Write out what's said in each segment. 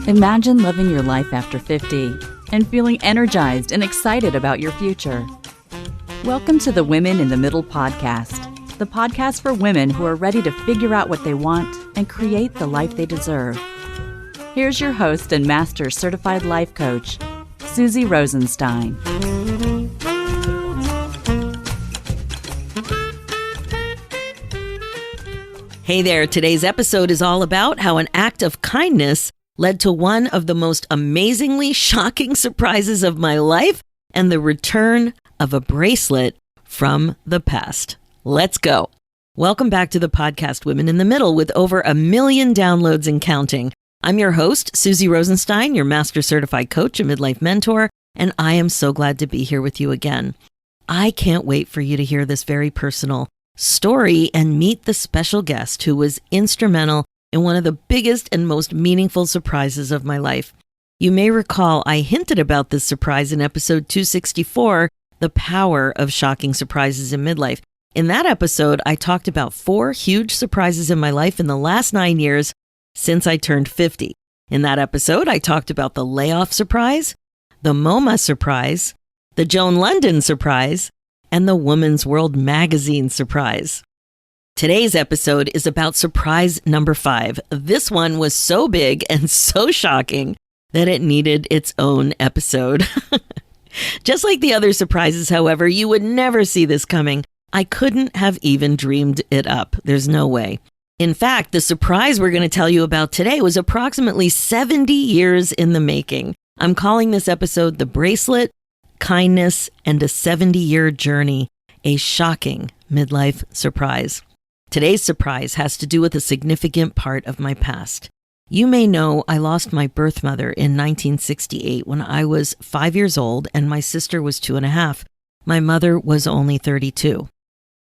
Imagine living your life after 50 and feeling energized and excited about your future. Welcome to the Women in the Middle podcast, the podcast for women who are ready to figure out what they want and create the life they deserve. Here's your host and master certified life coach, Susie Rosenstein. Hey there, today's episode is all about how an act of kindness led to one of the most amazingly shocking surprises of my life and the return of a bracelet from the past. Let's go. Welcome back to the podcast Women in the Middle with over 1 million downloads and counting. I'm your host, Susie Rosenstein, your master certified coach and midlife mentor, and I am so glad to be here with you again. I can't wait for you to hear this very personal story and meet the special guest who was instrumental in one of the biggest and most meaningful surprises of my life. You may recall I hinted about this surprise in episode 264, The Power of Shocking Surprises in Midlife. In that episode, I talked about 4 huge surprises in my life in the last 9 years since I turned 50. In that episode, I talked about the layoff surprise, the MoMA surprise, the Joan London surprise, and the Woman's World magazine surprise. Today's episode is about surprise number 5. This one was so big and so shocking that it needed its own episode. Just like the other surprises, however, you would never see this coming. I couldn't have even dreamed it up. There's no way. In fact, the surprise we're going to tell you about today was approximately 70 years in the making. I'm calling this episode The Bracelet, Kindness, and a 70-Year Journey, a shocking midlife surprise. Today's surprise has to do with a significant part of my past. You may know I lost my birth mother in 1968 when I was 5 years old and my sister was 2.5. My mother was only 32.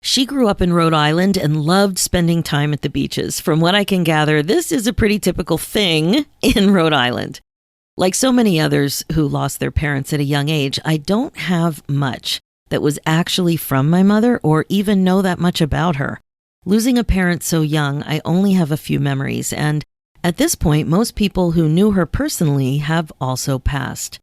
She grew up in Rhode Island and loved spending time at the beaches. From what I can gather, this is a pretty typical thing in Rhode Island. Like so many others who lost their parents at a young age, I don't have much that was actually from my mother or even know that much about her. Losing a parent so young, I only have a few memories, and at this point, most people who knew her personally have also passed.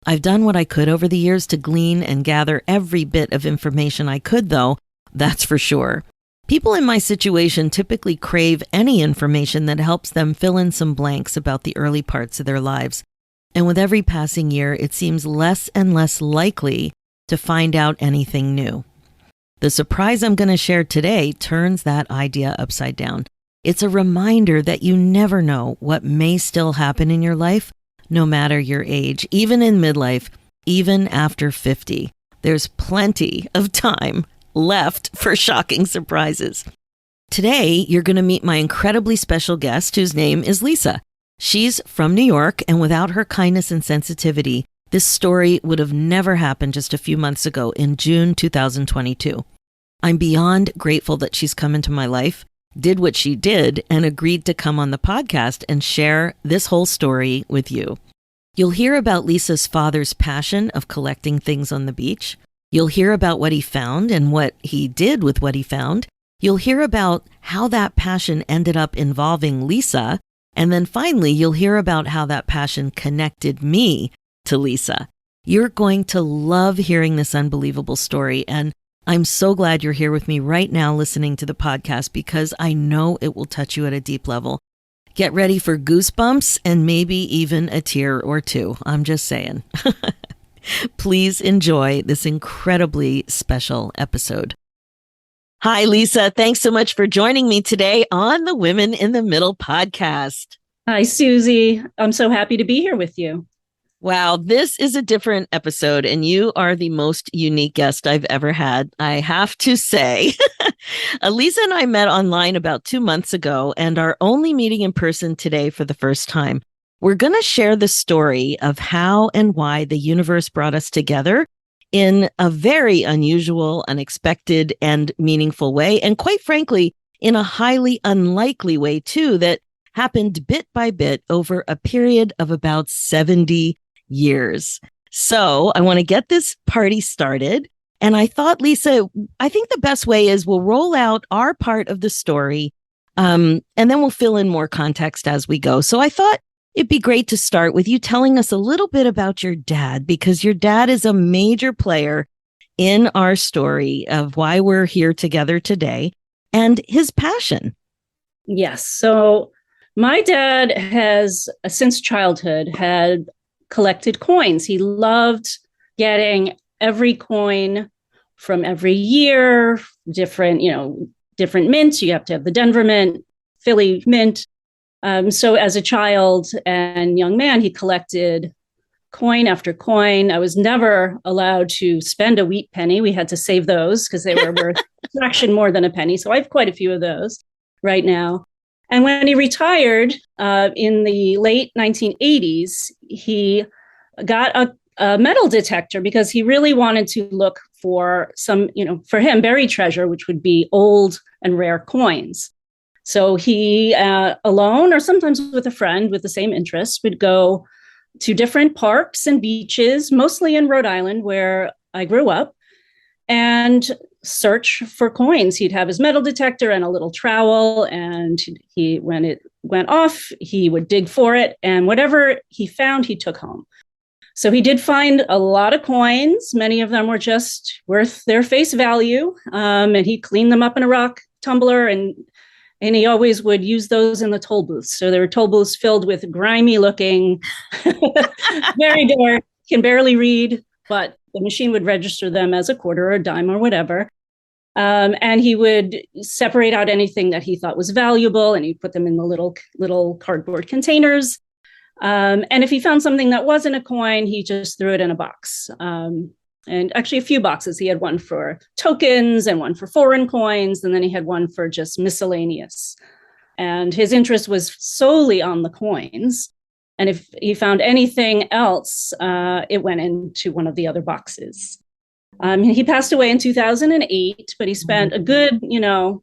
I've done what I could over the years to glean and gather every bit of information I could, though, that's for sure. People in my situation typically crave any information that helps them fill in some blanks about the early parts of their lives. And with every passing year, it seems less and less likely to find out anything new. The surprise I'm going to share today turns that idea upside down. It's a reminder that you never know what may still happen in your life, no matter your age, even in midlife, even after 50. There's plenty of time left for shocking surprises. Today, you're going to meet my incredibly special guest, whose name is Lisa. She's from New York, and without her kindness and sensitivity, this story would have never happened just a few months ago in June 2022. I'm beyond grateful that she's come into my life, did what she did, and agreed to come on the podcast and share this whole story with you. You'll hear about Lisa's father's passion of collecting things on the beach. You'll hear about what he found and what he did with what he found. You'll hear about how that passion ended up involving Lisa. And then finally, you'll hear about how that passion connected me to Lisa. You're going to love hearing this unbelievable story, and I'm so glad you're here with me right now listening to the podcast because I know it will touch you at a deep level. Get ready for goosebumps and maybe even a tear or two. I'm just saying. Please enjoy this incredibly special episode. Hi, Lisa. Thanks so much for joining me today on the Women in the Middle podcast. Hi, Susie. I'm so happy to be here with you. Wow, this is a different episode, and you are the most unique guest I've ever had, I have to say. Lisa and I met online about 2 months ago and are only meeting in person today for the first time. We're going to share the story of how and why the universe brought us together in a very unusual, unexpected, and meaningful way. And quite frankly, in a highly unlikely way, too, that happened bit by bit over a period of about 70 years. So I want to get this party started. And I thought, Lisa, I think the best way is we'll roll out our part of the story. And then we'll fill in more context as we go. So I thought it'd be great to start with you telling us a little bit about your dad, because your dad is a major player in our story of why we're here together today and his passion. Yes. So my dad has, since childhood, had collected coins. He loved getting every coin from every year, different mints. You have to have the Denver mint, Philly mint. So as a child and young man, he collected coin after coin. I was never allowed to spend a wheat penny. We had to save those because they were worth a fraction more than a penny. So I have quite a few of those right now. And when he retired in the late 1980s, he got a metal detector because he really wanted to look for some, for him, buried treasure, which would be old and rare coins. So he, alone or sometimes with a friend with the same interests, would go to different parks and beaches, mostly in Rhode Island, where I grew up, and search for coins. He'd have his metal detector and a little trowel, and when it went off, he would dig for it, and whatever he found, he took home. So he did find a lot of coins. Many of them were just worth their face value, and he cleaned them up in a rock tumbler, and he always would use those in the toll booths. So there were toll booths filled with grimy looking, very dark, can barely read, but the machine would register them as a quarter or a dime or whatever. And he would separate out anything that he thought was valuable, and he'd put them in the little cardboard containers. And if he found something that wasn't a coin, he just threw it in a box. And actually a few boxes. He had one for tokens and one for foreign coins. And then he had one for just miscellaneous. And his interest was solely on the coins. And if he found anything else, it went into one of the other boxes. He passed away in 2008, but he spent a good,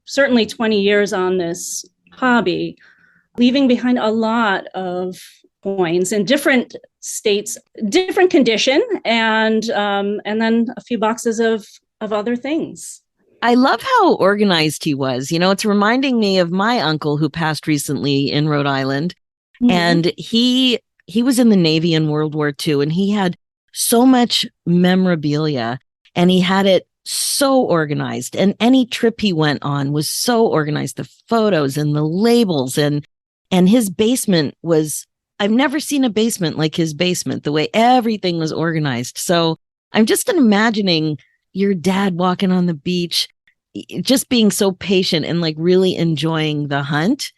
certainly 20 years on this hobby, leaving behind a lot of coins in different states, different condition, and then a few boxes of other things. I love how organized he was. It's reminding me of my uncle who passed recently in Rhode Island. Mm-hmm. And he was in the Navy in World War II, and he had so much memorabilia, and he had it so organized. And any trip he went on was so organized, the photos and the labels, and his basement was, I've never seen a basement like his basement, the way everything was organized. So I'm just imagining your dad walking on the beach, just being so patient and like really enjoying the hunt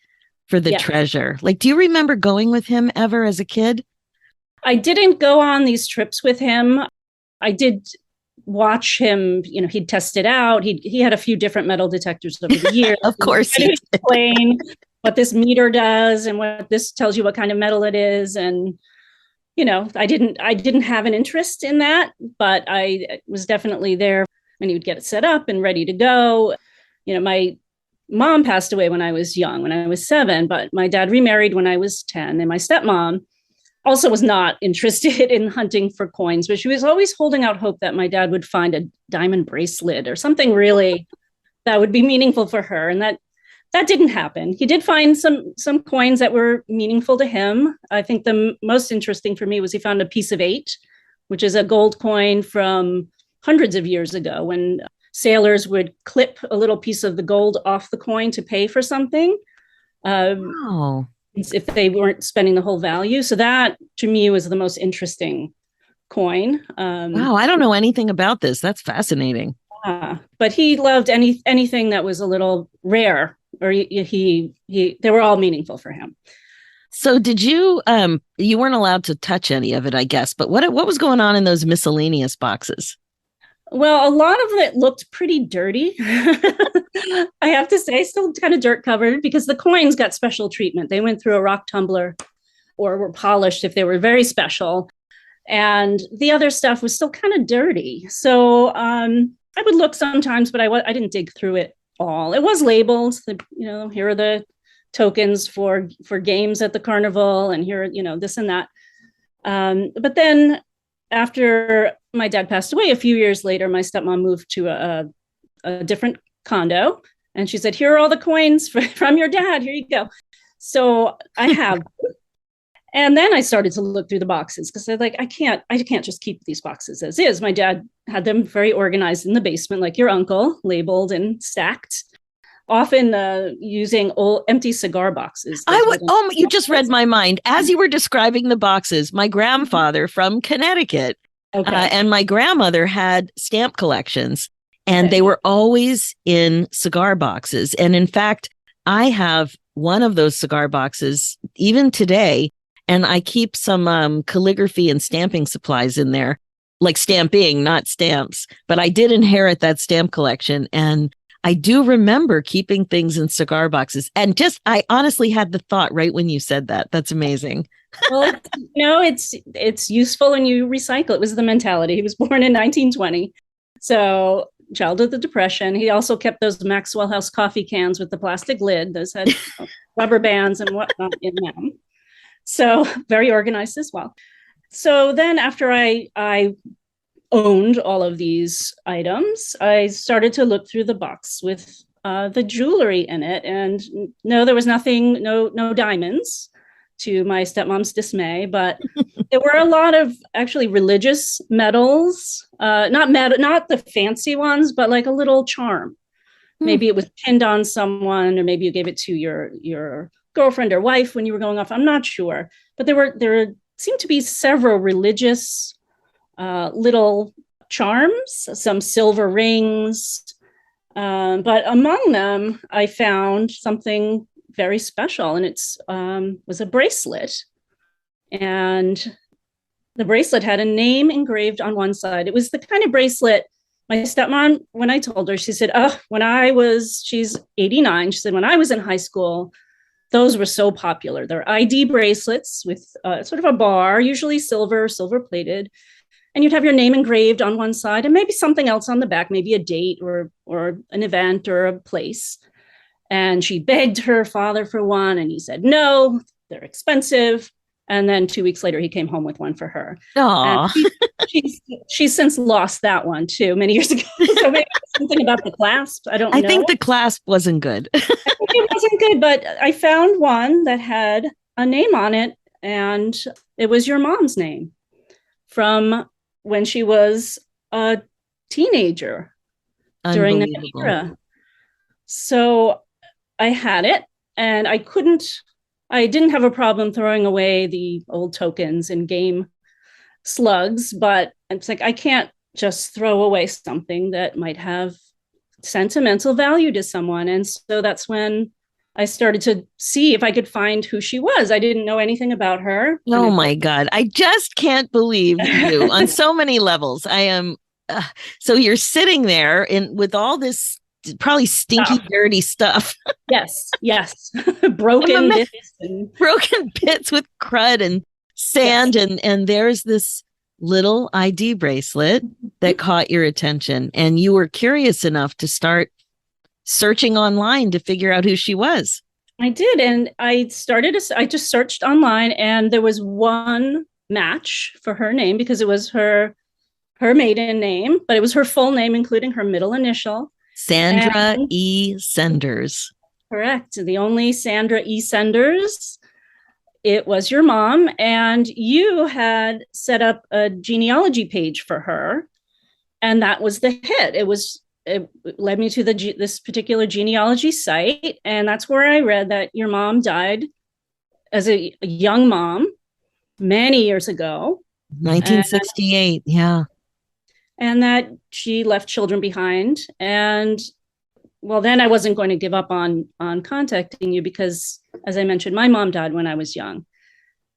for the treasure. Like, do you remember going with him ever as a kid? I didn't go on these trips with him. I did watch him, he'd test it out. He had a few different metal detectors over the years. Of course. He explain what this meter does and what this tells you what kind of metal it is. And, I didn't have an interest in that, but I was definitely there when he would get it set up and ready to go. My mom passed away when I was young, when I was 7, but my dad remarried when I was 10. And my stepmom also was not interested in hunting for coins, but she was always holding out hope that my dad would find a diamond bracelet or something really that would be meaningful for her. And that didn't happen. He did find some coins that were meaningful to him. I think the most interesting for me was he found a piece of 8, which is a gold coin from hundreds of years ago when sailors would clip a little piece of the gold off the coin to pay for something. Wow. If they weren't spending the whole value. So that to me was the most interesting coin. Wow, I don't know anything about this. That's fascinating. But he loved anything that was a little rare, or they were all meaningful for him. So did you weren't allowed to touch any of it, I guess, but what was going on in those miscellaneous boxes? Well, a lot of it looked pretty dirty. I have to say, still kind of dirt covered, because the coins got special treatment. They went through a rock tumbler or were polished if they were very special. And the other stuff was still kind of dirty. So I would look sometimes, but I didn't dig through it all. It was labeled, here are the tokens for games at the carnival, and here, this and that. But then after my dad passed away, a few years later, my stepmom moved to a different condo, And she said, here are all the coins from your dad. Here you go. So I have. And then I started to look through the boxes because they're like, I can't just keep these boxes as is. My dad had them very organized in the basement, like your uncle, labeled and stacked, often using old empty cigar boxes. You just read my mind. As you were describing the boxes, my grandfather from Connecticut and my grandmother had stamp collections, and they were always in cigar boxes. And in fact, I have one of those cigar boxes even today. And I keep some calligraphy and stamping supplies in there, like stamping, not stamps. But I did inherit that stamp collection. And I do remember keeping things in cigar boxes. And I honestly had the thought right when you said that. That's amazing. Well, it's useful when you recycle. It was the mentality. He was born in 1920. So child of the Depression. He also kept those Maxwell House coffee cans with the plastic lid. Those had rubber bands and whatnot in them. So very organized as well. So then after I owned all of these items, I started to look through the box with the jewelry in it. And no, there was nothing, no diamonds, to my stepmom's dismay, but there were a lot of actually religious medals, not the fancy ones, but like a little charm. Maybe it was pinned on someone, or maybe you gave it to your girlfriend or wife when you were going off. I'm not sure, but there seemed to be several religious little charms, some silver rings, but among them I found something very special, and it's was a bracelet, and the bracelet had a name engraved on one side. It was the kind of bracelet my stepmom, when I told her, she said, she's 89. She said, when I was in high school, those were so popular. They're ID bracelets with sort of a bar, usually silver plated. And you'd have your name engraved on one side and maybe something else on the back, maybe a date or an event or a place. And she begged her father for one, and he said, no, they're expensive. And then 2 weeks later, he came home with one for her. She's since lost that one too, many years ago. So maybe something about the clasp. I don't know. I think the clasp wasn't good. I think it wasn't good, but I found one that had a name on it, and it was your mom's name from when she was a teenager during that era. So I had it, and I didn't have a problem throwing away the old tokens and game slugs, but it's like, I can't just throw away something that might have sentimental value to someone. And so that's when I started to see if I could find who she was. I didn't know anything about her. Oh my God. I just can't believe you on so many levels. I am. So you're sitting there with all this probably stinky, dirty stuff. Yes. Broken bits with crud and sand. Yes. And there's this little ID bracelet that caught your attention, and you were curious enough to start searching online to figure out who she was. I did. And I just searched online, and there was one match for her name because it was her maiden name, but it was her full name, including her middle initial. Sandra E. Senders. Correct. The only Sandra E. Senders. It was your mom, and you had set up a genealogy page for her, and that was the hit. It led me to this particular genealogy site, and that's where I read that your mom died as a young mom many years ago. 1968, yeah. And that she left children behind. And well, then I wasn't going to give up on contacting you because, as I mentioned, my mom died when I was young.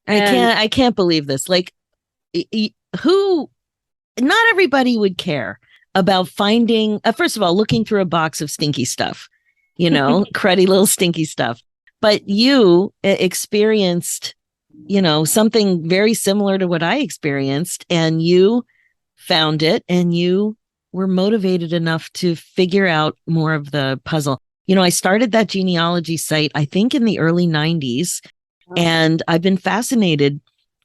I can't believe this. Like, not everybody would care about finding, first of all, looking through a box of stinky stuff, cruddy little stinky stuff. But you experienced, something very similar to what I experienced, and you found it, and you were motivated enough to figure out more of the puzzle. I started that genealogy site, I think in the early 90s, and I've been fascinated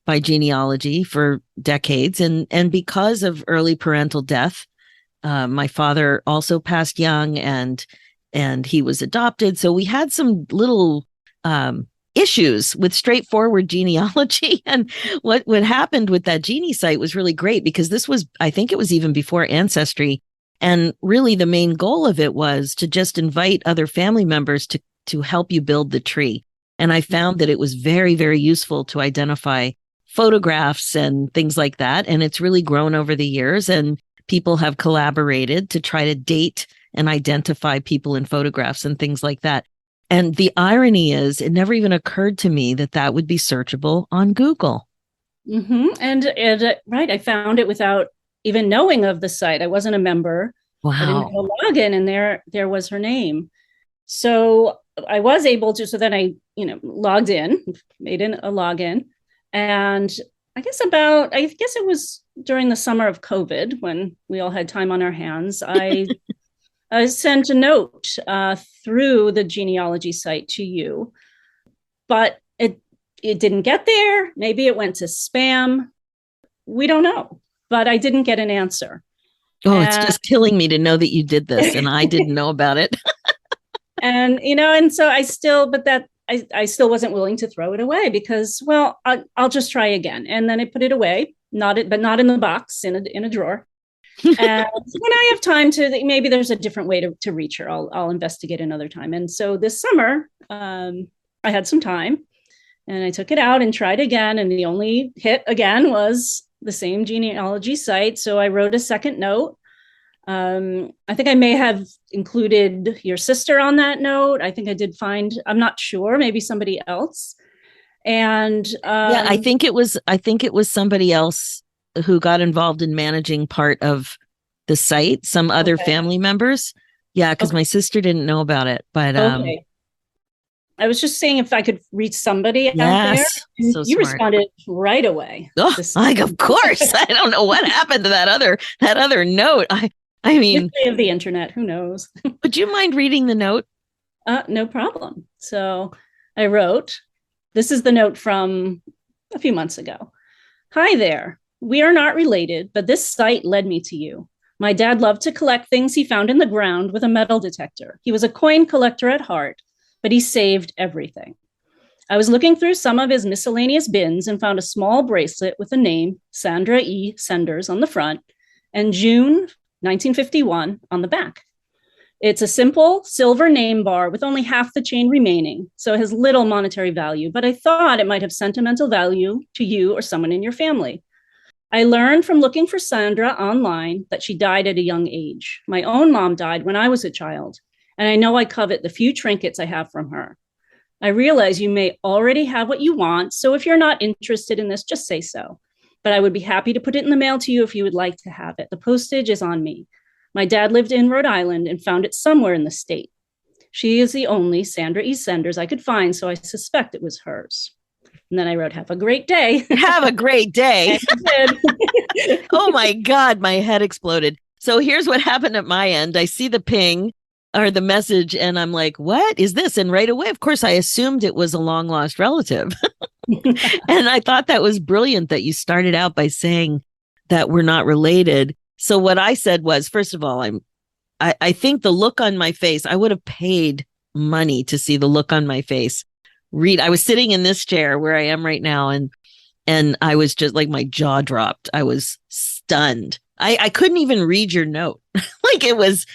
by genealogy for decades. And because of early parental death, my father also passed young, and and he was adopted. So we had some little issues with straightforward genealogy. And what happened with that Genie site was really great, because this was, I think it was even before Ancestry. And really the main goal of it was to just invite other family members to help you build the tree. And I found that it was very, very useful to identify photographs and things like that. And it's really grown over the years, and people have collaborated to try to date and identify people in photographs and things like that. And the irony is, it never even occurred to me that that would be searchable on Google. Mm-hmm. And right, I found it without even knowing of the site. I wasn't a member. Wow. I didn't have a login, and there was her name. So I was able to, so then I, logged in, made a login. And I guess it was during the summer of COVID, when we all had time on our hands, I sent a note through the genealogy site to you, but it didn't get there. Maybe it went to spam. We don't know, but I didn't get an answer. Oh, it's just killing me to know that you did this and I didn't know about it. And so I still wasn't willing to throw it away, because, well, I'll just try again. And then I put it away, but not in the box, in a drawer. And when I have time maybe there's a different way to reach her, I'll investigate another time. And so this summer, I had some time, and I took it out and tried again. And the only hit again was the same genealogy site. So I wrote a second note. I think I may have included your sister on that note. I think I did find, I'm not sure, maybe somebody else. And yeah, I think it was somebody else who got involved in managing part of the site, some other family members. Yeah, because my sister didn't know about it. But okay. I was just saying if I could reach somebody out there. So you smart. Responded right away. Oh, of course. I don't know what happened to that other note. I mean, history of the internet, who knows? Would you mind reading the note? No problem. So I wrote, this is the note from a few months ago. Hi there. We are not related, but this site led me to you. My dad loved to collect things he found in the ground with a metal detector. He was a coin collector at heart, but he saved everything. I was looking through some of his miscellaneous bins and found a small bracelet with the name Sandra E. Senders on the front and June 1951 on the back. It's a simple silver name bar with only half the chain remaining, so it has little monetary value, but I thought it might have sentimental value to you or someone in your family. I learned from looking for Sandra online that she died at a young age. My own mom died when I was a child, and I know I covet the few trinkets I have from her. I realize you may already have what you want, so if you're not interested in this, just say so. But I would be happy to put it in the mail to you if you would like to have it. The postage is on me. My dad lived in Rhode Island and found it somewhere in the state. She is the only Sandra E. Senders I could find, so I suspect it was hers. And then I wrote, have a great day. Have a great day. Oh my God, my head exploded. So here's what happened at my end. I see the ping or the message and I'm like, what is this? And right away, of course, I assumed it was a long lost relative. And I thought that was brilliant that you started out by saying that we're not related. So what I said was, first of all, I think the look on my face, I would have paid money to see the look on my face. I was sitting in this chair where I am right now, and I was just like, my jaw dropped. I was stunned. I couldn't even read your note. Like it was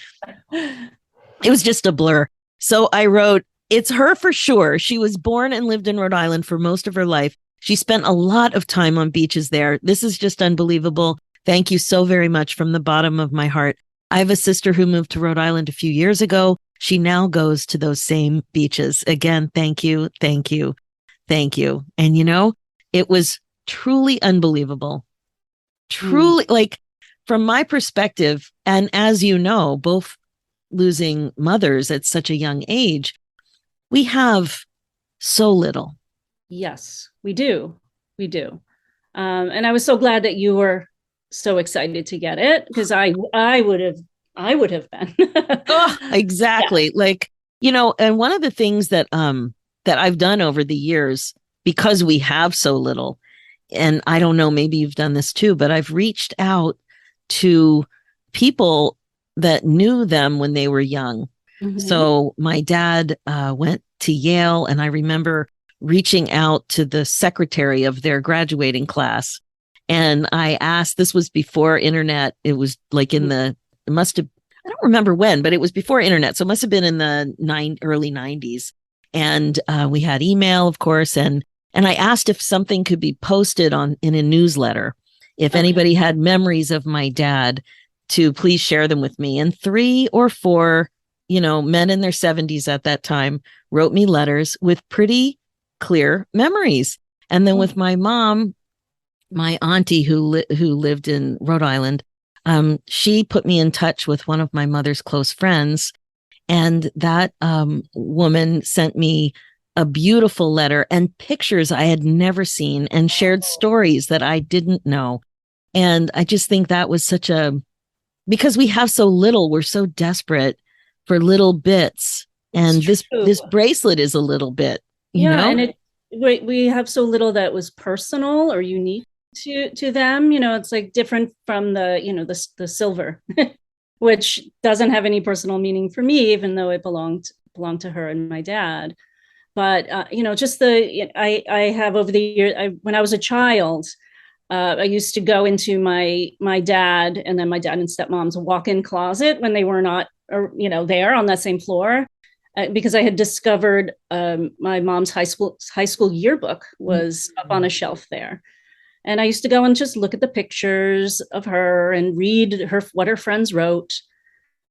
just a blur. So I wrote, it's her for sure. She was born and lived in Rhode Island for most of her life. She spent a lot of time on beaches there. This is just unbelievable. Thank you so very much from the bottom of my heart. I have a sister who moved to Rhode Island a few years ago. She now goes to those same beaches. Again, thank you, thank you, thank you. And it was truly unbelievable. Truly, like from my perspective, and as you know, both losing mothers at such a young age, we have so little. Yes, we do. We do. And I was so glad that you were so excited to get it, because I would have been. Oh, exactly. Yeah. Like, and one of the things that I've done over the years, because we have so little, and I don't know, maybe you've done this too, but I've reached out to people that knew them when they were young. Mhm. So my dad went to Yale, and I remember reaching out to the secretary of their graduating class. And I asked, this was before internet. It was like it must have, I don't remember when, but it was before internet. So it must have been in the early 90s. And we had email, of course. And I asked if something could be posted in a newsletter. If Okay. anybody had memories of my dad, to please share them with me. And 3 or 4 men in their 70s at that time wrote me letters with pretty clear memories. And then with my mom, my auntie who lived in Rhode Island, she put me in touch with one of my mother's close friends. And that woman sent me a beautiful letter and pictures I had never seen and shared stories that I didn't know. And I just think that was because we have so little, we're so desperate for little bits. And It's true. this bracelet is a little bit, Yeah, and we have so little that was personal or unique to them. It's like different from the silver, which doesn't have any personal meaning for me, even though it belonged to her and my dad. But just I have over the years, when I was a child, I used to go into my dad and then my dad and stepmom's walk-in closet when they were not, there on that same floor, because I had discovered my mom's high school yearbook was up on a shelf there, and I used to go and just look at the pictures of her and read what her friends wrote.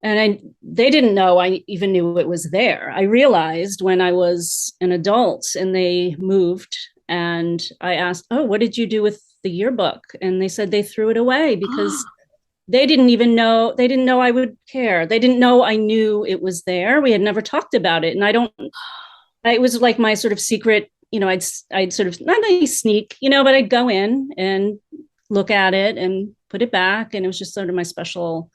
And they didn't know I even knew it was there. I realized when I was an adult and they moved, and I asked, "Oh, what did you do with the yearbook?" And they said they threw it away because they didn't know I would care. They didn't know I knew it was there. We had never talked about it. And it was like my sort of secret, I'd sort of not a sneak, but I'd go in and look at it and put it back. And it was just sort of my special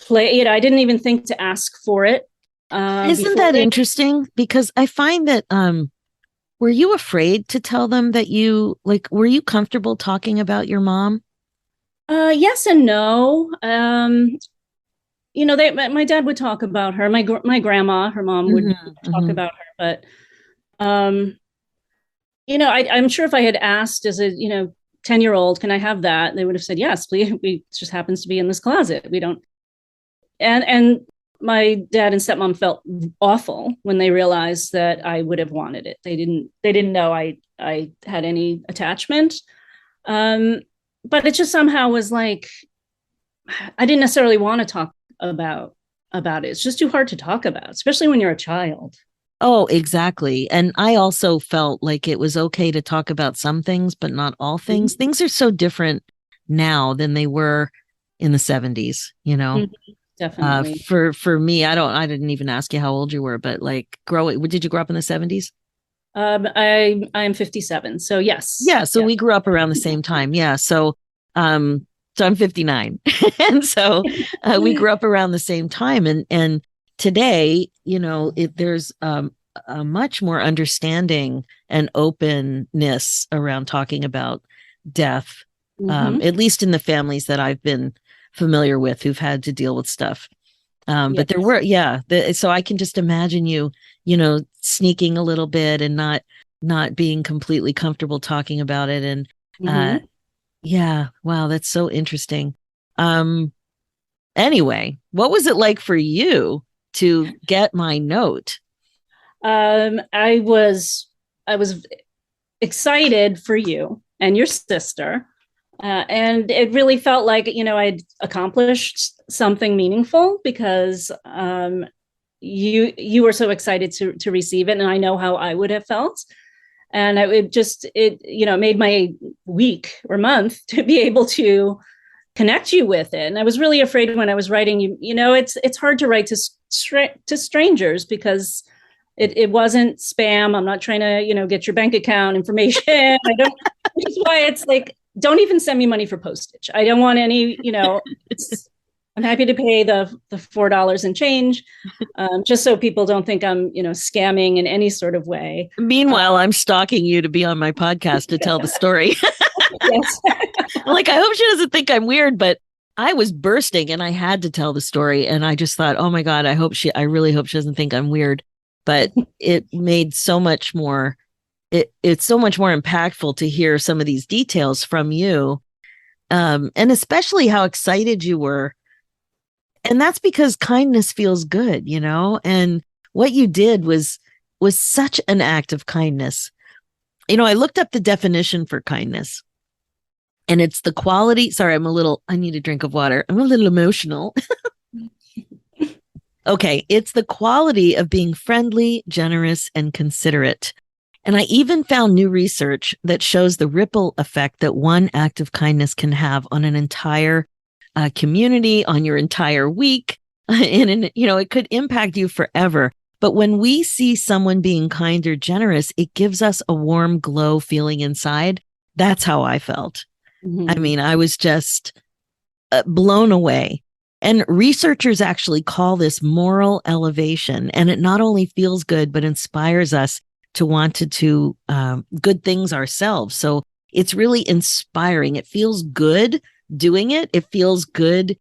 play. I didn't even think to ask for it. Isn't that interesting? Because I find that, were you afraid to tell them that were you comfortable talking about your mom? Yes and no. My dad would talk about her. My grandma, her mom, would talk about her. But, I'm sure if I had asked as a 10-year-old, can I have that? They would have said yes, please. It just happens to be in this closet. We don't. And my dad and stepmom felt awful when they realized that I would have wanted it. They didn't know I had any attachment. But it just somehow was like, I didn't necessarily want to talk about it. It's just too hard to talk about, especially when you're a child. Oh, exactly. And I also felt like it was okay to talk about some things, but not all things. Things are so different now than they were in the 70s, Definitely. For me, I didn't even ask you how old you were, but did you grow up in the 70s? I'm 57. So yes. Yeah. So we grew up around the same time. Yeah. So I'm 59. And so we grew up around the same time. And today, there's a much more understanding and openness around talking about death, at least in the families that I've been familiar with who've had to deal with stuff. But there were, so I can just imagine you, sneaking a little bit and not being completely comfortable talking about it. And wow, that's so interesting. Anyway, what was it like for you to get my note? I was excited for you and your sister. And it really felt like, I'd accomplished something meaningful because you were so excited to receive it. And I know how I would have felt. And it made my week or month to be able to connect you with it. And I was really afraid when I was writing you, it's hard to write to strangers because it wasn't spam. I'm not trying to, get your bank account information. Which is why it's like, don't even send me money for postage. I don't want any, I'm happy to pay the $4 and change, just so people don't think I'm, scamming in any sort of way. Meanwhile, I'm stalking you to be on my podcast to tell the story. Yes. I'm like, I hope she doesn't think I'm weird, but I was bursting and I had to tell the story. And I just thought, oh my God, I really hope she doesn't think I'm weird. But it made so much more, it's so much more impactful to hear some of these details from you. And especially how excited you were. And that's because kindness feels good, and what you did was such an act of kindness. I looked up the definition for kindness. And it's the quality. Sorry, I need a drink of water. I'm a little emotional. Okay. It's the quality of being friendly, generous, and considerate. And I even found new research that shows the ripple effect that one act of kindness can have on an entire community, on your entire week. And, it could impact you forever. But when we see someone being kind or generous, it gives us a warm glow feeling inside. That's how I felt. Mm-hmm. I mean, I was just blown away. And researchers actually call this moral elevation. And it not only feels good, but inspires us to want to do good things ourselves. So it's really inspiring. It feels good doing it. It feels good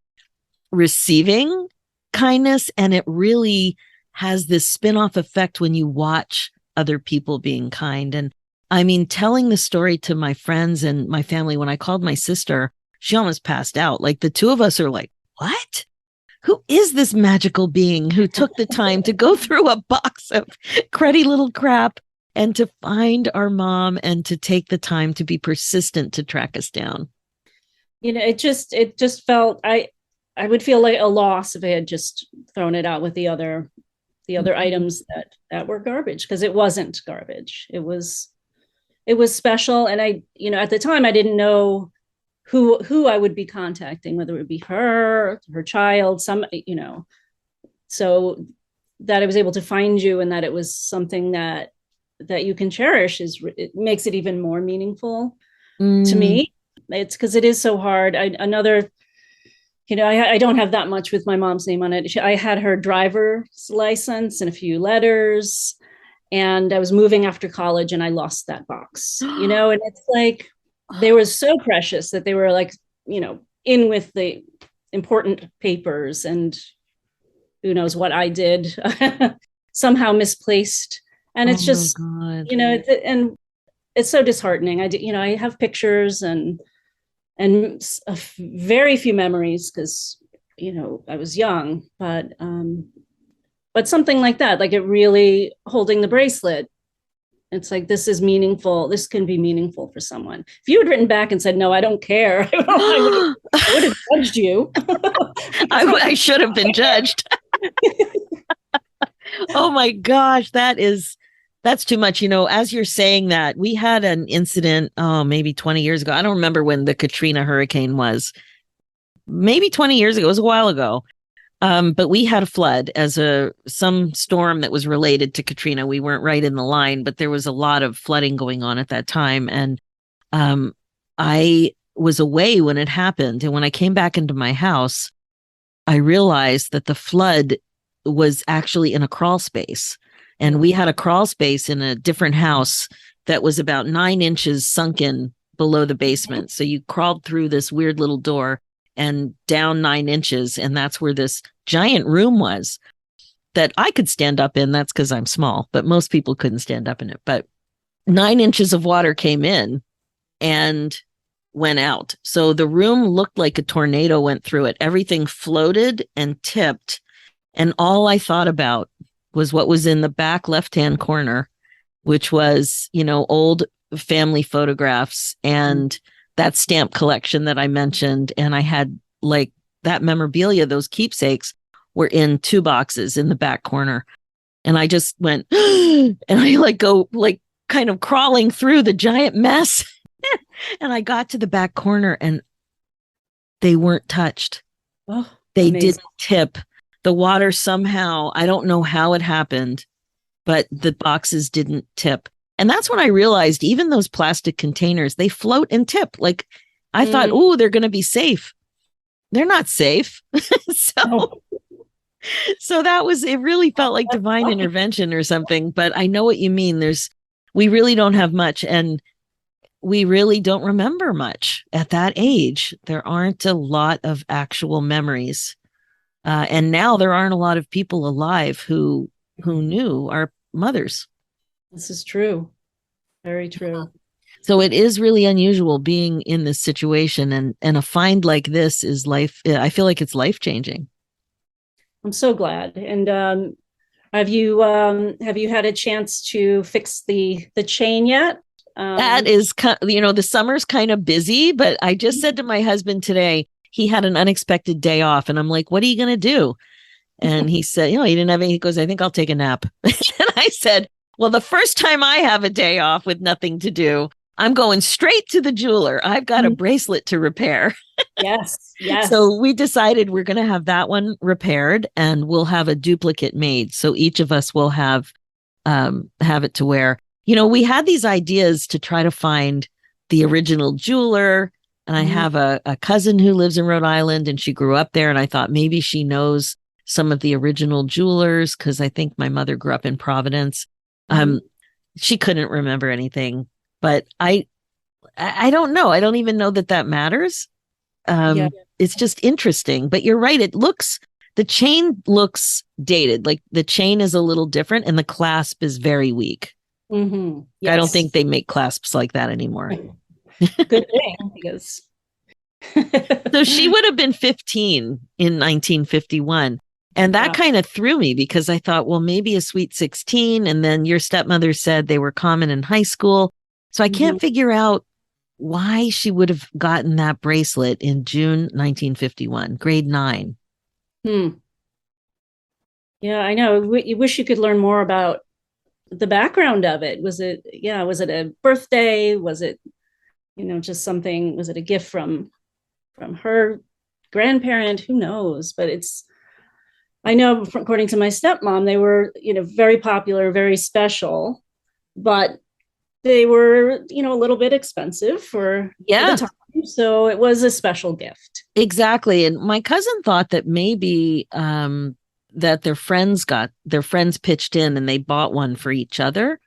receiving kindness. And it really has this spin-off effect when you watch other people being kind. And I mean, telling the story to my friends and my family, when I called my sister, she almost passed out. Like the two of us are like, what? Who is this magical being who took the time to go through a box of cruddy little crap and to find our mom and to take the time to be persistent to track us down? It just felt, I would feel like a loss if I had just thrown it out with the other items that were garbage, because it wasn't garbage. It was special. And I, at the time I didn't know who I would be contacting, whether it would be her child, so that I was able to find you and that it was something that you can cherish it makes it even more meaningful to me. It's because it is so hard. I don't have that much with my mom's name on it. I had her driver's license and a few letters, and I was moving after college and I lost that box, and it's like, they were so precious that they were like, in with the important papers, and who knows what I did somehow misplaced. And it's just, and it's so disheartening. I have pictures and very few memories because, I was young, but something like that, like it really holding the bracelet. It's like, this is meaningful. This can be meaningful for someone. If you had written back and said, no, I don't care, I would have judged you. I should have been judged. Oh my gosh, that's too much. As you're saying that, we had an incident, maybe 20 years ago. I don't remember when the Katrina hurricane was. Maybe 20 years ago. It was a while ago. But we had a flood as some storm that was related to Katrina. We weren't right in the line, but there was a lot of flooding going on at that time. And I was away when it happened. And when I came back into my house, I realized that the flood was actually in a crawl space. And we had a crawl space in a different house that was about 9 inches sunken below the basement. So you crawled through this weird little door and down 9 inches. And that's where this giant room was that I could stand up in. That's because I'm small, but most people couldn't stand up in it. But 9 inches of water came in and went out. So the room looked like a tornado went through it. Everything floated and tipped. And all I thought about was what was in the back left-hand corner, which was, old family photographs and that stamp collection that I mentioned. And I had like that memorabilia, those keepsakes were in 2 boxes in the back corner. And I just went, and I go kind of crawling through the giant mess. And I got to the back corner and they weren't touched. Oh, they amazing. Didn't tip. The water somehow, I don't know how it happened, but the boxes didn't tip. And that's when I realized even those plastic containers, they float and tip. Like I thought, oh, they're going to be safe. They're not safe. So it really felt like divine intervention or something, but I know what you mean. We really don't have much. And we really don't remember much at that age. There aren't a lot of actual memories. And now there aren't a lot of people alive who knew our mothers. This is true. Very true. So it is really unusual being in this situation, and a find like this is life. I feel like it's life changing. I'm so glad. And have you had a chance to fix the chain yet? That is, the summer's kind of busy, but I just said to my husband today, he had an unexpected day off, and I'm like, "What are you going to do?" And he said, he didn't have any. He goes, "I think I'll take a nap." And I said, "Well, the first time I have a day off with nothing to do, I'm going straight to the jeweler. I've got a bracelet to repair." Yes, yes. So we decided we're going to have that one repaired, and we'll have a duplicate made. So each of us will have it to wear. We had these ideas to try to find the original jeweler. And I have a cousin who lives in Rhode Island, and she grew up there. And I thought maybe she knows some of the original jewelers, because I think my mother grew up in Providence. She couldn't remember anything, but I don't know. I don't even know that matters. It's just interesting. But you're right. The chain looks dated. Like the chain is a little different, and the clasp is very weak. Yes. I don't think they make clasps like that anymore. Good thing, because So she would have been 15 in 1951. And that kind of threw me, because I thought, well, maybe a sweet 16. And then your stepmother said they were common in high school. So I can't figure out why she would have gotten that bracelet in June 1951, grade 9. Yeah, I know. You wish you could learn more about the background of it. Was it a birthday? Was it, just something? Was it a gift from her grandparent? Who knows? But I know, according to my stepmom, they were, very popular, very special, but they were, a little bit expensive for the time. So it was a special gift. Exactly. And my cousin thought that maybe that their friends pitched in and they bought one for each other.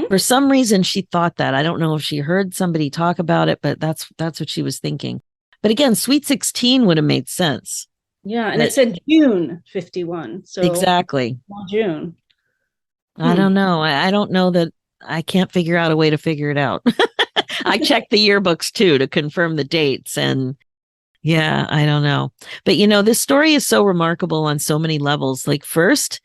For some reason, she thought that. I don't know if she heard somebody talk about it, but that's what she was thinking. But again, Sweet 16 would have made sense. Yeah, and it said June 51. So exactly. June. I don't know. I don't know that. I can't figure out a way to figure it out. I checked the yearbooks too to confirm the dates, and I don't know. But this story is so remarkable on so many levels. Like, first,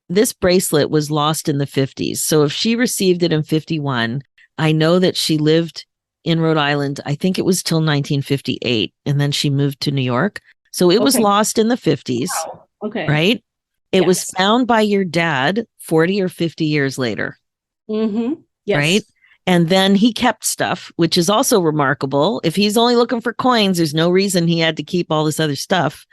this bracelet was lost in the 50s. So if she received it in 51, I know that she lived in Rhode Island. I think it was till 1958. And then she moved to New York. So it was lost in the 50s. Wow. Okay. Right? It was found by your dad 40 or 50 years later. Yes. Right? And then he kept stuff, which is also remarkable. If he's only looking for coins, there's no reason he had to keep all this other stuff.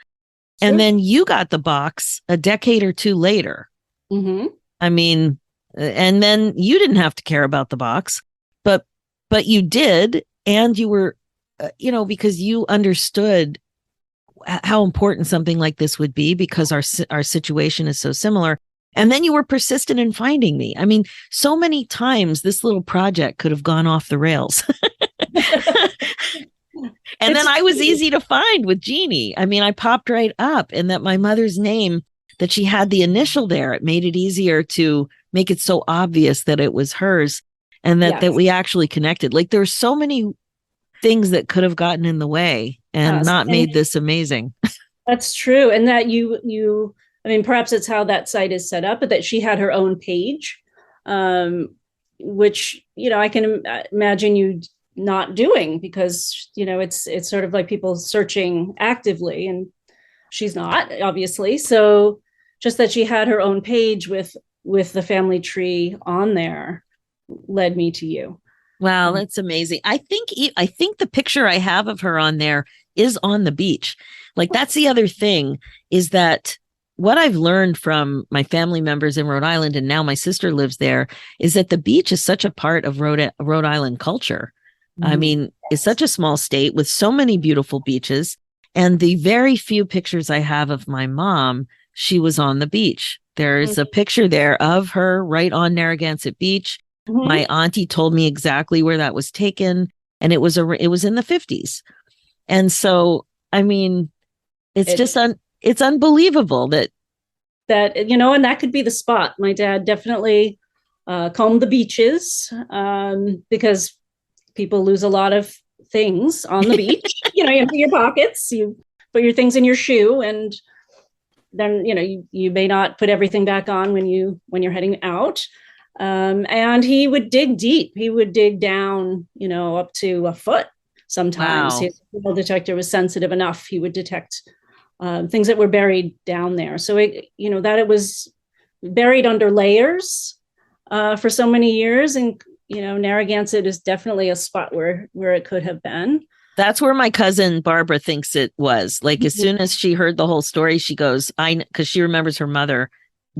Sure. And then you got the box a decade or two later. I mean, and then you didn't have to care about the box, but you did. And you were, because you understood how important something like this would be, because our situation is so similar. And then you were persistent in finding me. I mean, so many times this little project could have gone off the rails. And then I was easy to find with Jeannie. I mean, I popped right up, and that my mother's name, that she had the initial there, it made it easier to make it so obvious that it was hers, and that we actually connected. Like, there were so many things that could have gotten in the way and not made this amazing. That's true. And that you I mean, perhaps it's how that site is set up, but that she had her own page, which, I can imagine you not doing, because, it's sort of like people searching actively, and she's not, obviously. So just that she had her own page with the family tree on there led me to you. Wow, that's amazing. I think the picture I have of her on there is on the beach. Like, that's the other thing, is that what I've learned from my family members in Rhode Island, and now my sister lives there, is that the beach is such a part of Rhode Island culture. I mean, it's such a small state with so many beautiful beaches. And the very few pictures I have of my mom, she was on the beach. There's a picture there of her right on Narragansett Beach. My auntie told me exactly where that was taken, and it was in the 50s. And so, I mean, it's unbelievable that and that could be the spot. My dad definitely combed the beaches because people lose a lot of things on the beach. You empty your pockets, you put your things in your shoe, and then you may not put everything back on when you're heading out. And he would dig deep. He would dig down, up to a foot sometimes. Wow. His metal detector was sensitive enough. He would detect things that were buried down there. So that it was buried under layers for so many years. And, Narragansett is definitely a spot where it could have been. That's where my cousin Barbara thinks it was. Like, as soon as she heard the whole story, she goes, because she remembers her mother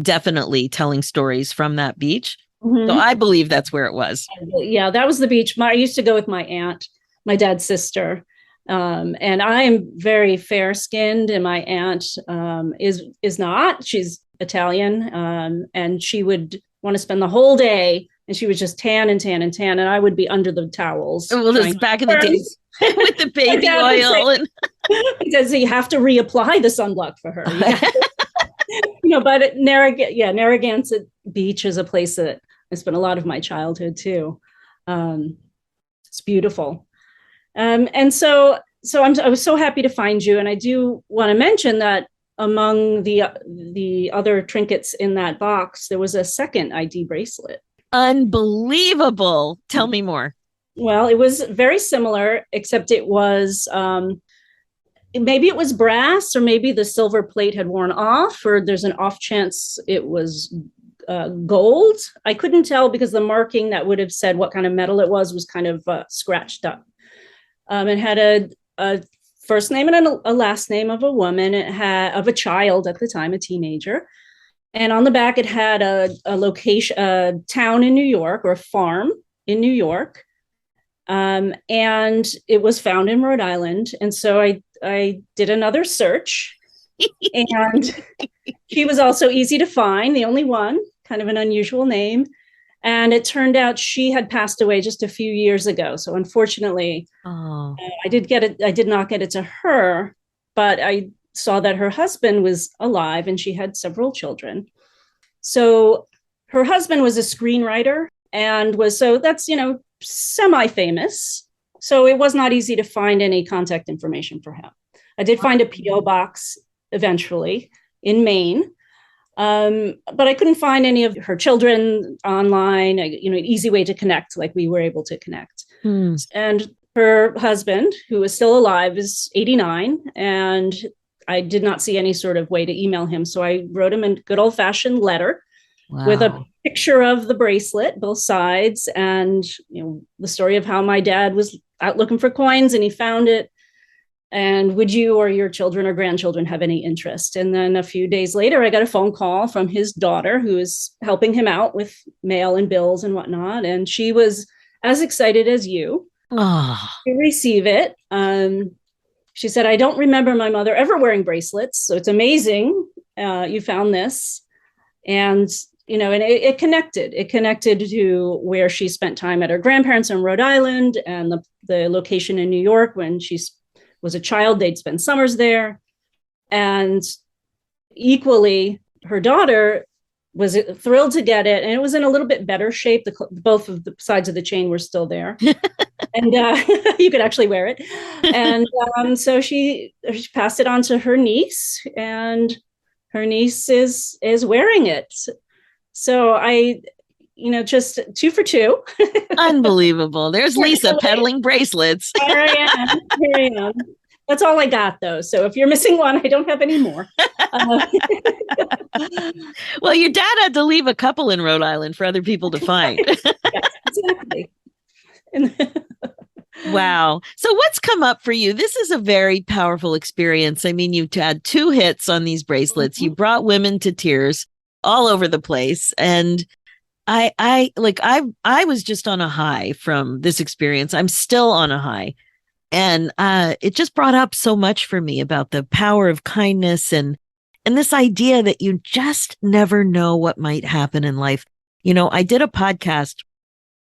definitely telling stories from that beach. So I believe that's where it was. Yeah, that was the beach. I used to go with my aunt, my dad's sister. And I am very fair skinned, and my aunt is not. She's Italian. And she would want to spend the whole day, and she would just tan and tan and tan. And I would be under the towels. Well, this back in the days with the baby oil. Does he have to reapply the sunblock for her? But Narragansett Beach is a place that I spent a lot of my childhood too. It's beautiful. And so I was so happy to find you. And I do want to mention that among the other trinkets in that box, there was a second ID bracelet. Unbelievable. Tell me more. Well, it was very similar, except it was maybe it was brass, or maybe the silver plate had worn off, or there's an off chance it was gold. I couldn't tell because the marking that would have said what kind of metal it was kind of scratched up. It had a first name and a last name of a woman. It had of a child at the time, a teenager. And on the back, it had a location, a town in New York, or a farm in New York. And it was found in Rhode Island. And so I did another search, and she was also easy to find, the only one, kind of an unusual name. And it turned out she had passed away just a few years ago. So unfortunately, I did not get it to her, but I saw that her husband was alive and she had several children. So her husband was a screenwriter and that's semi-famous. So it was not easy to find any contact information for him. I did find a P.O. box eventually in Maine, but I couldn't find any of her children online, an easy way to connect, like we were able to connect. And her husband, who is still alive, is 89, and I did not see any sort of way to email him. So I wrote him a good old-fashioned letter with a picture of the bracelet, both sides, and the story of how my dad was out looking for coins and he found it. And would you or your children or grandchildren have any interest? And then a few days later, I got a phone call from his daughter, who is helping him out with mail and bills and whatnot. And she was as excited as you to receive it. She said, I don't remember my mother ever wearing bracelets. So it's amazing you found this. And, and it connected. It connected to where she spent time at her grandparents in Rhode Island, and the location in New York when she was a child. They'd spend summers there. And equally, her daughter was thrilled to get it. And it was in a little bit better shape. Both of the sides of the chain were still there. And you could actually wear it. And so she passed it on to her niece, and her niece is wearing it. So I, just 2 for 2. Unbelievable. There's Lisa peddling bracelets. Here I am. That's all I got, though. So if you're missing one, I don't have any more. Well, your dad had to leave a couple in Rhode Island for other people to find. Yes, exactly. Wow. So what's come up for you? This is a very powerful experience. I mean, you've had 2 hits on these bracelets. Mm-hmm. You brought women to tears all over the place. And I was just on a high from this experience. I'm still on a high. And it just brought up so much for me about the power of kindness and this idea that you just never know what might happen in life. I did a podcast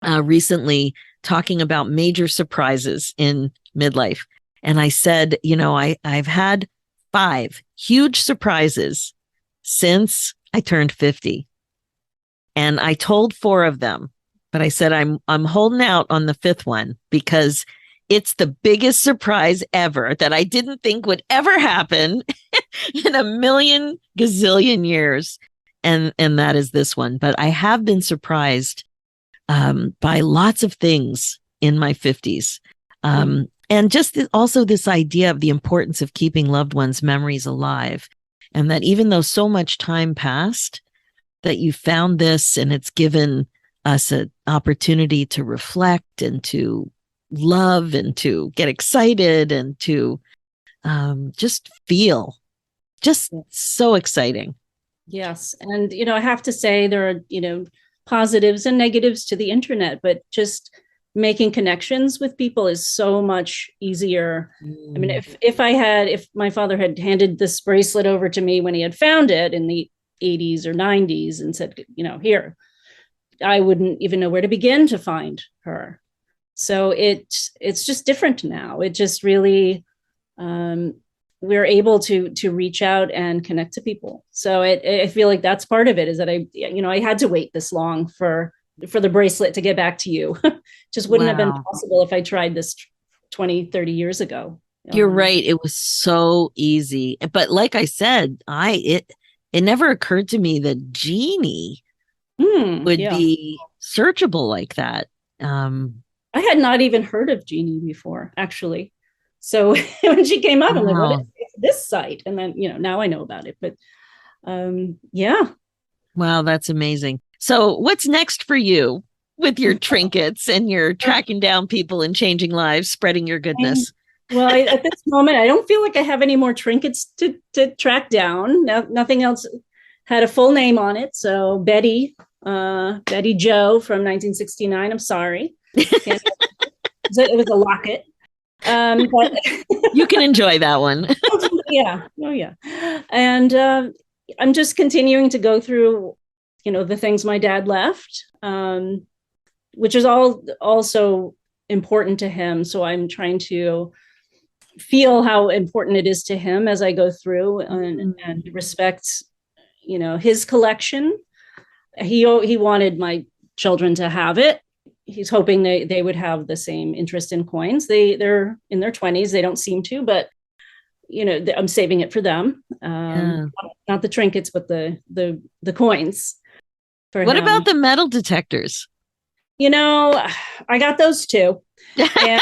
recently talking about major surprises in midlife. And I said, I've had 5 huge surprises since I turned 50. And I told 4 of them, but I said, I'm holding out on the 5th one because it's the biggest surprise ever that I didn't think would ever happen in a million gazillion years. And that is this one. But I have been surprised by lots of things in my 50s. And just also this idea of the importance of keeping loved ones' memories alive. And that even though so much time passed, that you found this and it's given us an opportunity to reflect and to love and to get excited and to just feel. Just so exciting. Yes. And, I have to say there are, positives and negatives to the internet, but just making connections with people is so much easier. I mean, if my father had handed this bracelet over to me when he had found it in the 80s or 90s and said, here, I wouldn't even know where to begin to find her. So it's just different now. It just really, we're able to reach out and connect to people. So I feel like that's part of it, is that I had to wait this long for the bracelet to get back to you. Just wouldn't have been possible if I tried this 20, 30 years ago. You're right. It was so easy. But like I said, it never occurred to me that Jeannie would be searchable like that. I had not even heard of Jeannie before, actually. So when she came up, I'm like, what is this site? And then, now I know about it. But yeah. Wow, that's amazing. So what's next for you with your trinkets and your tracking down people and changing lives, spreading your goodness? Well, at this moment, I don't feel like I have any more trinkets to track down. Nothing else had a full name on it. So Betty Joe from 1969. I'm sorry. It was a locket. But you can enjoy that one. Yeah. Oh, yeah. And I'm just continuing to go through, the things my dad left, which is also important to him. So I'm trying to feel how important it is to him as I go through and respect, his collection. He wanted my children to have it. He's hoping they would have the same interest in coins. They're in their 20s. They don't seem to, but I'm saving it for them. Not the trinkets, but the coins. What about the metal detectors? I got those too. And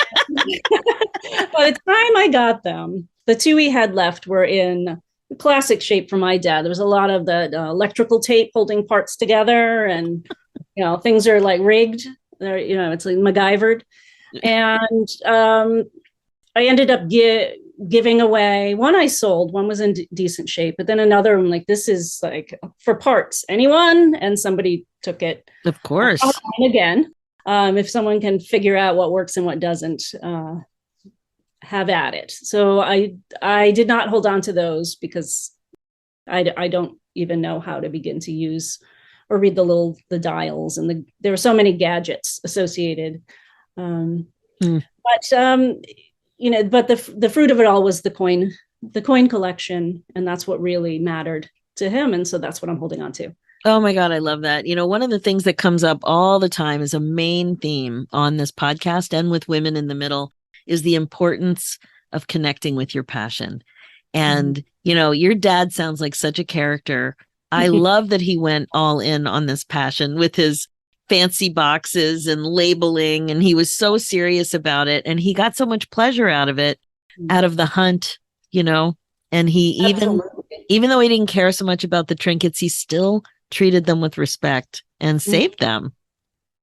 by the time I got them, the 2 we had left were in classic shape for my dad. There was a lot of the electrical tape holding parts together, and things are like rigged. They're, it's like MacGyvered. And I ended up giving away one. I sold one, was in decent shape, but then another one, like, this is like for parts, anyone? And somebody took it. Of course. Again, if someone can figure out what works and what doesn't, have at it. So I did not hold on to those because I don't even know how to begin to use or read the dials, and there were so many gadgets associated. But but the fruit of it all was the coin collection, and that's what really mattered to him, and so that's what I'm holding on to. Oh my God, I love that. One of the things that comes up all the time is a main theme on this podcast and with Women in the Middle is the importance of connecting with your passion. And, your dad sounds like such a character. I love that he went all in on this passion with his fancy boxes and labeling, and he was so serious about it, and he got so much pleasure out of it, out of the hunt, and he even though he didn't care so much about the trinkets, he still treated them with respect and saved them.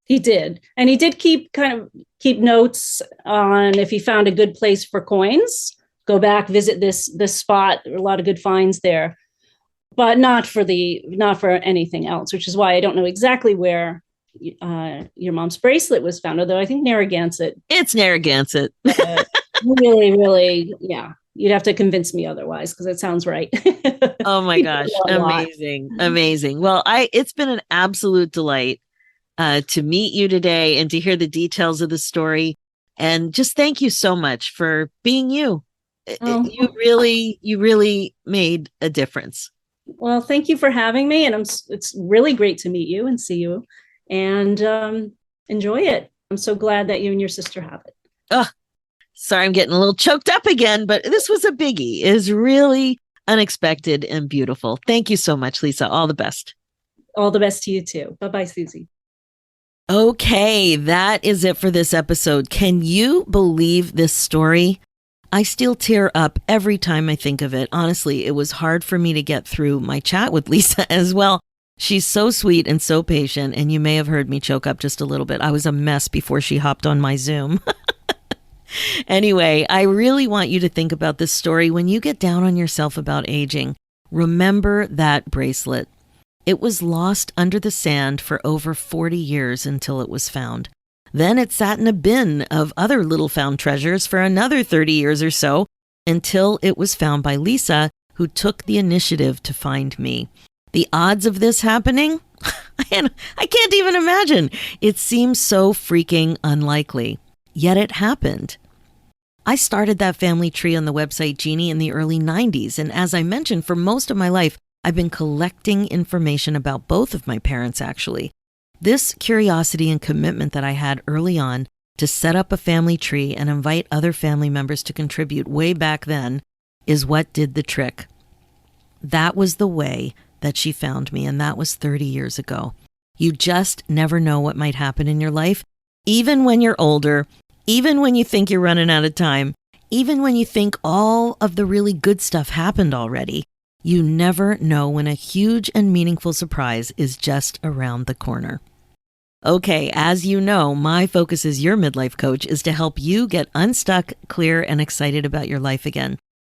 He did. And he did keep notes on if he found a good place for coins, go back, visit this spot. There were a lot of good finds there, but not for anything else, which is why I don't know exactly where your mom's bracelet was found, although I think Narragansett. It's Narragansett. Really, really, yeah. You'd have to convince me otherwise, because it sounds right. Oh my gosh. Amazing. Amazing. Well, it's been an absolute delight to meet you today and to hear the details of the story. And just thank you so much for being you. Oh, You really made a difference. well, thank you for having me. And it's really great to meet you and see you and enjoy it. I'm so glad that you and your sister have it. Oh, sorry, I'm getting a little choked up again, but this was a biggie. It is really unexpected and beautiful. Thank you so much, Lisa. All the best. All the best to you too. Bye-bye, Susie. Okay, that is it for this episode. Can you believe this story? I still tear up every time I think of it. Honestly, it was hard for me to get through my chat with Lisa as well. She's so sweet and so patient, and you may have heard me choke up just a little bit. I was a mess before she hopped on my Zoom. Anyway, I really want you to think about this story when you get down on yourself about aging. Remember that bracelet. It was lost under the sand for over 40 years until it was found. Then it sat in a bin of other little found treasures for another 30 years or so until it was found by Lisa, who took the initiative to find me. The odds of this happening? I can't even imagine. It seems so freaking unlikely. Yet it happened. I started that family tree on the website Genie in the early 90s, and as I mentioned, for most of my life, I've been collecting information about both of my parents, actually. This curiosity and commitment that I had early on to set up a family tree and invite other family members to contribute way back then is what did the trick. That was the way that she found me, and that was 30 years ago. You just never know what might happen in your life, even when you're older, even when you think you're running out of time, even when you think all of the really good stuff happened already. You never know when a huge and meaningful surprise is just around the corner. Okay, as you know, my focus as your midlife coach is to help you get unstuck, clear, and excited about your life again.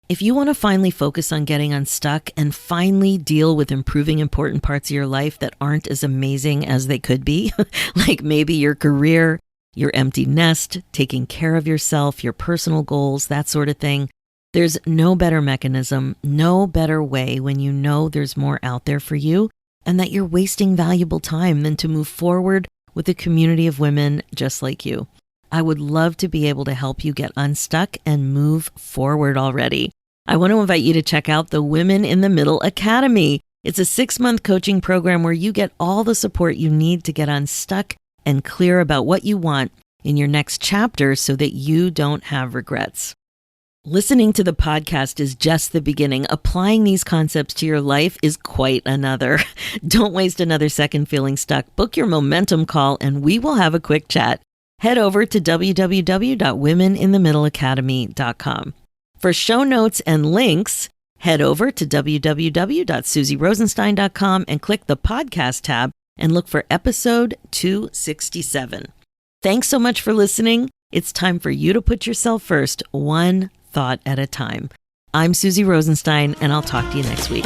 If you want to finally focus on getting unstuck and finally deal with improving important parts of your life that aren't as amazing as they could be, like maybe your career, your empty nest, taking care of yourself, your personal goals, that sort of thing, there's no better mechanism, no better way when you know there's more out there for you and that you're wasting valuable time than to move forward with a community of women just like you. I would love to be able to help you get unstuck and move forward already. I want to invite you to check out the Women in the Middle Academy. It's a 6-month coaching program where you get all the support you need to get unstuck and clear about what you want in your next chapter so that you don't have regrets. Listening to the podcast is just the beginning. Applying these concepts to your life is quite another. Don't waste another second feeling stuck. Book your momentum call and we will have a quick chat. Head over to www.womeninthemiddleacademy.com. For show notes and links, head over to www.susierosenstein.com and click the podcast tab and look for episode 267. Thanks so much for listening. It's time for you to put yourself first, one thought at a time. I'm Susie Rosenstein, and I'll talk to you next week.